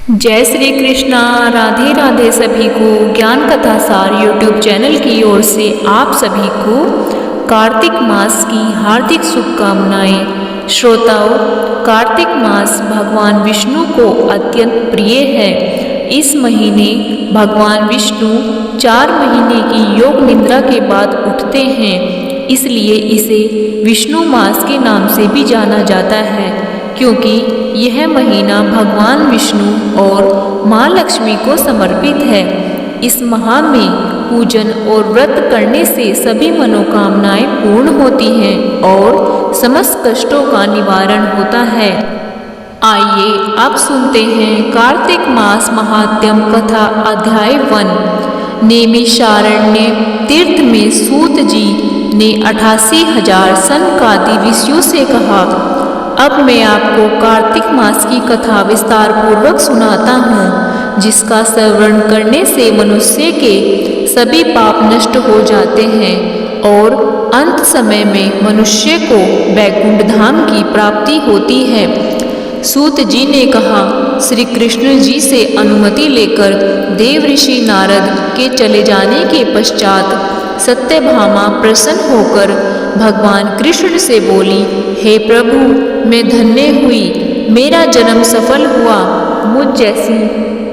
जय श्री कृष्णा। राधे राधे सभी को ज्ञान कथा सार यूट्यूब चैनल की ओर से आप सभी को कार्तिक मास की हार्दिक शुभकामनाएं। श्रोताओं, कार्तिक मास भगवान विष्णु को अत्यंत प्रिय है। इस महीने भगवान विष्णु 4 महीने की योग निद्रा के बाद उठते हैं, इसलिए इसे विष्णु मास के नाम से भी जाना जाता है, क्योंकि यह महीना भगवान विष्णु और माँ लक्ष्मी को समर्पित है। इस माह में पूजन और व्रत करने से सभी मनोकामनाएं पूर्ण होती हैं और समस्त कष्टों का निवारण होता है। आइए अब सुनते हैं कार्तिक मास महात्म्यम कथा अध्याय 1। नैमिषारण्य तीर्थ में सूत जी ने 88,000 सनकादि ऋषियों से कहा, अब मैं आपको कार्तिक मास की कथा विस्तार पूर्वक सुनाता हूँ, जिसका श्रवण करने से मनुष्य के सभी पाप नष्ट हो जाते हैं और अंत समय में मनुष्य को वैकुंठ धाम की प्राप्ति होती है। सूत जी ने कहा, श्री कृष्ण जी से अनुमति लेकर देव ऋषि नारद के चले जाने के पश्चात सत्यभामा प्रसन्न होकर भगवान कृष्ण से बोली, हे प्रभु, मैं धन्य हुई, मेरा जन्म सफल हुआ। मुझ जैसी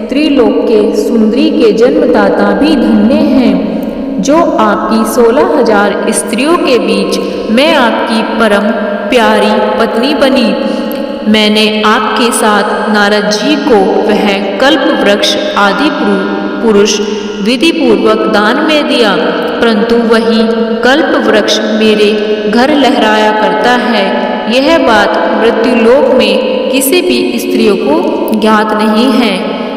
त्रिलोक के सुंदरी के जन्मदाता भी धन्य हैं। जो आपकी 16,000 स्त्रियों के बीच मैं आपकी परम प्यारी पत्नी बनी। मैंने आपके साथ नारद जी को वह कल्प वृक्ष आदि पुरुष विधि पूर्वक दान में दिया, परंतु वही कल्प वृक्ष मेरे घर लहराया करता है। यह बात मृत्युलोक में किसी भी स्त्रियों को ज्ञात नहीं है।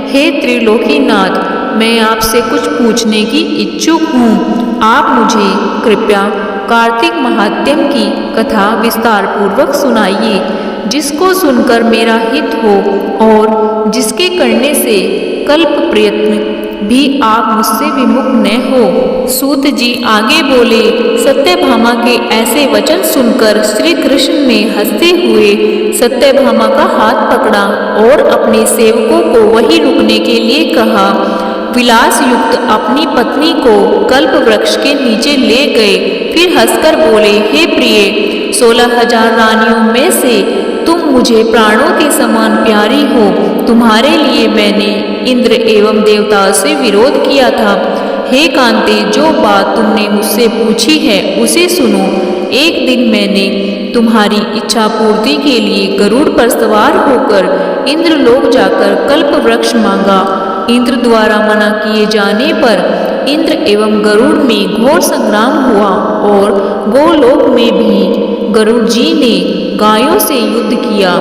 हे त्रिलोकीनाथ, मैं आपसे कुछ पूछने की इच्छुक हूँ। आप मुझे कृपया कार्तिक महात्म्य की कथा विस्तार पूर्वक सुनाइए, जिसको सुनकर मेरा हित हो और जिसके करने से कल्प प्रयत्न भी आप मुझसे विमुख न हो। सूत जी आगे बोले, सत्यभामा के ऐसे वचन सुनकर श्री कृष्ण ने हंसते हुए सत्यभामा का हाथ पकड़ा और अपने सेवकों को वहीं रुकने के लिए कहा। विलास युक्त अपनी पत्नी को कल्प वृक्ष के नीचे ले गए, फिर हंसकर बोले, हे प्रिय, 16,000 रानियों में से तुम मुझे प्राणों के समान प्यारी हो। तुम्हारे लिए मैंने इंद्र एवं देवताओं से विरोध किया था। हे कांते, जो बात तुमने मुझसे पूछी है उसे सुनो। एक दिन मैंने तुम्हारी इच्छा पूर्ति के लिए गरुड़ पर सवार होकर इंद्रलोक जाकर कल्प वृक्ष मांगा। इंद्र द्वारा मना किए जाने पर इंद्र एवं गरुड़ में घोर संग्राम हुआ और गोलोक में भी गरुड़ जी ने गायों से युद्ध किया।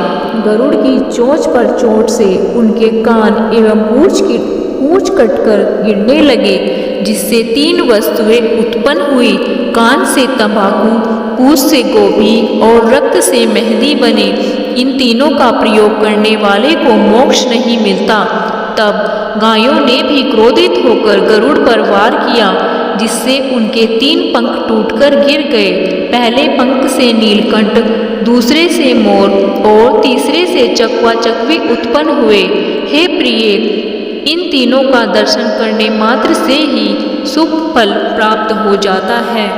गरुड़ की चोंच पर चोट से उनके कान एवं पूंछ कटकर गिरने लगे, जिससे 3 वस्तुएं उत्पन्न हुई। कान से तंबाकू, पूंछ से गोभी और रक्त से मेहंदी बने। इन तीनों का प्रयोग करने वाले को मोक्ष नहीं मिलता। तब गायों ने भी क्रोधित होकर गरुड़ पर वार किया, जिससे उनके 3 पंख टूटकर गिर गए। पहले पंख से नीलकंठ, दूसरे से मोर और तीसरे से चकवा चकवी उत्पन्न हुए। हे प्रिय, इन तीनों का दर्शन करने मात्र से ही शुभ फल प्राप्त हो जाता है।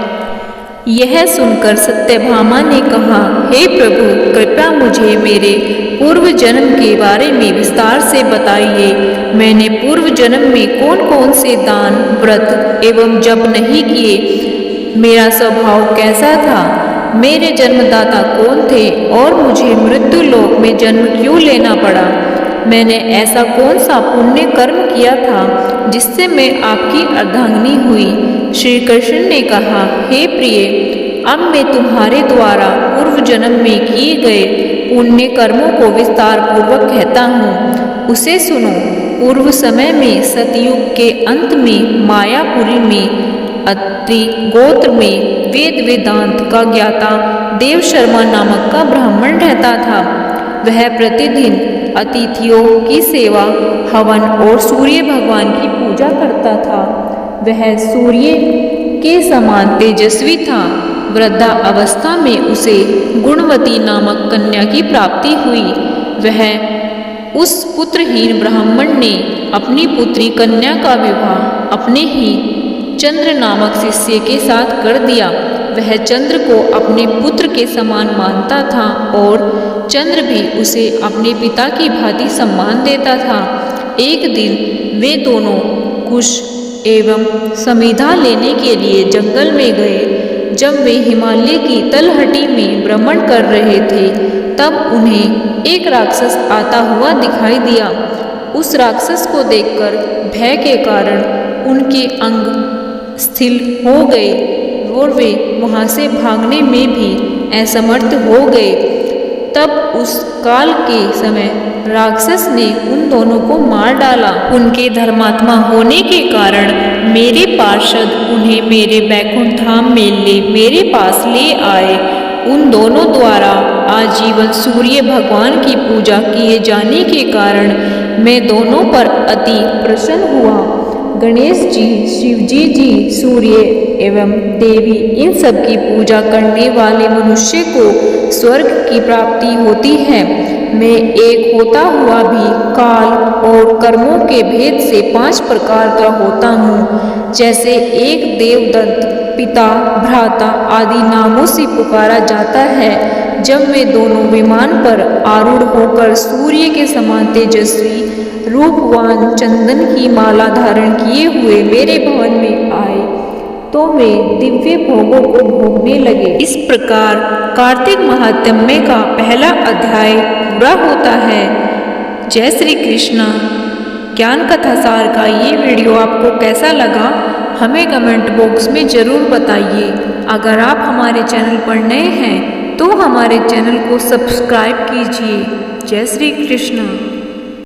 यह सुनकर सत्यभामा ने कहा, हे प्रभु, कृपया मुझे मेरे पूर्व जन्म के बारे में विस्तार से बताइए। मैंने पूर्व जन्म में कौन कौन से दान, व्रत एवं जप नहीं किए? मेरा स्वभाव कैसा था? मेरे जन्मदाता कौन थे और मुझे मृत्यु लोक में जन्म क्यों लेना पड़ा? मैंने ऐसा कौन सा पुण्य कर्म किया था जिससे मैं आपकी अर्धांगिनी हुई? श्री कृष्ण ने कहा, हे प्रिय, अब मैं तुम्हारे द्वारा पूर्व जन्म में किए गए पुण्य कर्मों को विस्तार पूर्वक कहता हूँ, उसे सुनो। पूर्व समय में सतयुग के अंत में मायापुरी में अत्रि गोत्र में वेद वेदांत का ज्ञाता देव शर्मा नामक का ब्राह्मण रहता था। वह प्रतिदिन अतिथियों की सेवा, हवन और सूर्य भगवान की पूजा करता था। वह सूर्य के समान तेजस्वी था। वृद्धा अवस्था में उसे गुणवती नामक कन्या की प्राप्ति हुई। वह उस पुत्रहीन ब्राह्मण ने अपनी पुत्री कन्या का विवाह अपने ही चंद्र नामक शिष्य के साथ कर दिया। वह चंद्र को अपने पुत्र के समान मानता था और चंद्र भी उसे अपने पिता की भांति सम्मान देता था। एक दिन वे दोनों कुश एवं समिधा लेने के लिए जंगल में गए। जब वे हिमालय की तलहटी में भ्रमण कर रहे थे तब उन्हें एक राक्षस आता हुआ दिखाई दिया। उस राक्षस को देखकर भय के कारण उनके अंग स्थिर हो गए और वे वहाँ से भागने में भी असमर्थ हो गए। तब उस काल के समय राक्षस ने उन दोनों को मार डाला। उनके धर्मात्मा होने के कारण मेरे पार्षद उन्हें मेरे बैकुंठ धाम में मेरे पास ले आए। उन दोनों द्वारा आजीवन सूर्य भगवान की पूजा किए जाने के कारण मैं दोनों पर अति प्रसन्न हुआ। गणेश जी, शिवजी जी, सूर्य एवं देवी इन सब की पूजा करने वाले मनुष्य को स्वर्ग की प्राप्ति होती है। मैं एक होता हुआ भी काल और कर्मों के भेद से 5 प्रकार का होता हूँ। जैसे एक देवदत्त, पिता, भ्राता आदि नामों से पुकारा जाता है। जब वे दोनों विमान पर आरूढ़ होकर सूर्य के समान तेजस्वी रूपवान चंदन की माला धारण किए हुए मेरे भवन में आए तो वे दिव्य भोगों को भोगने लगे। इस प्रकार कार्तिक महात्म्य का पहला अध्याय पूरा होता है। जय श्री कृष्णा। ज्ञान कथा सार का ये वीडियो आपको कैसा लगा हमें कमेंट बॉक्स में ज़रूर बताइए। अगर आप हमारे चैनल पर नए हैं तो हमारे चैनल को सब्सक्राइब कीजिए। जय श्री कृष्ण।